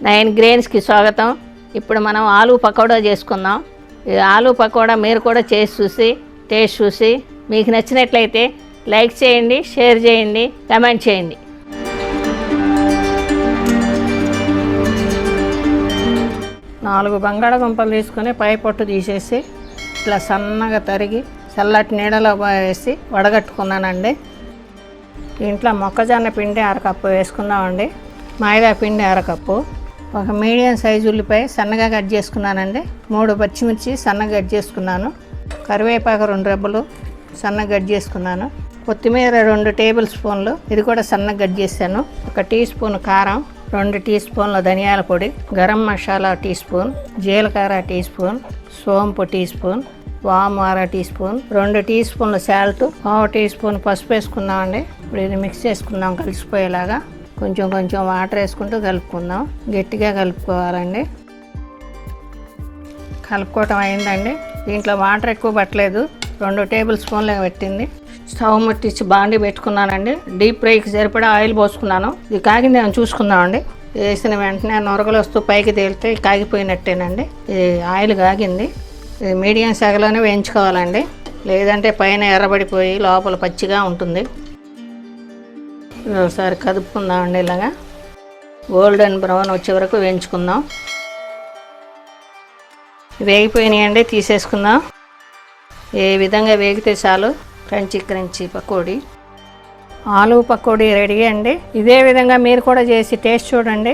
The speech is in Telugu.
9Grainsకి స్వాగతం. ఇప్పుడు మనం ఆలూ పకోడా చేసుకుందాం. ఈ ఆలూ పకోడా మీరు కూడా చేసి చూసి టేస్ట్ చూసి మీకు నచ్చినట్లయితే లైక్ చేయండి, షేర్ చేయండి, కామెంట్ చేయండి. నాలుగు బంగాళదుంపలు తీసుకొని పై పొట్టు తీసేసి ఇట్లా సన్నగా తరిగి చల్లటి నీడలో వేసి వడగట్టుకున్నానండి. దీంట్లో మొక్కజొన్న పిండి అరకప్పు వేసుకుందామండి, మైదా పిండి అరకప్పు, ఒక మీడియం సైజు ఉల్లిపాయ సన్నగా కట్ చేసుకున్నానండి, 3 పచ్చిమిర్చి సన్నగా కట్ చేసుకున్నాను, కరివేపాకు 2 రెబ్బలు సన్నగా కట్ చేసుకున్నాను, కొత్తిమీర 2 టేబుల్ స్పూన్లు ఇది కూడా సన్నగా కట్ చేశాను, 1 టీ స్పూన్ కారం, 2 టీ స్పూన్ల ధనియాల పొడి, గరం మసాలా టీ స్పూన్, జీలకర్ర టీ స్పూన్, సోంపు టీ స్పూన్, వాము 1/2 టీ స్పూన్, 2 టీ స్పూన్ల సాల్ట్, 1 టీ స్పూన్ పసుపు వేసుకున్నామండి. ఇప్పుడు ఇది మిక్స్ చేసుకుందాం కలిసిపోయేలాగా. కొంచెం కొంచెం వాటర్ వేసుకుంటూ కలుపుకుందాం, గట్టిగా కలుపుకోవాలండి. కలుపుకోవటం అయిందండి. దీంట్లో వాటర్ ఎక్కువ పట్టలేదు, 2 టేబుల్ స్పూన్లు పెట్టింది. స్టవ్ ముట్టించి బాండి పెట్టుకున్నానండి. డీప్ ఫ్రైకి సరిపడా ఆయిల్ పోసుకున్నాను. ఇది కాగింది అని చూసుకుందామండి. వేసిన వెంటనే నొరగలు వస్తూ పైకి తేలితే కాగిపోయినట్టేనండి. ఇది ఆయిల్ కాగింది. ఇది మీడియం సెగలోనే వేయించుకోవాలండి, లేదంటే పైన ఎర్రబడిపోయి లోపల పచ్చిగా ఉంటుంది. ఒకసారి కదుపుకుందామండి. ఇలాగా గోల్డెన్ బ్రౌన్ వచ్చే వరకు వేయించుకుందాం. వేగిపోయినాయండి, తీసేసుకుందాం. ఏ విధంగా వేగితే చాలు. క్రంచీ పకోడీ, ఆలూ పకోడీ రెడీ అండి. ఇదే విధంగా మీరు కూడా చేసి టేస్ట్ చూడండి.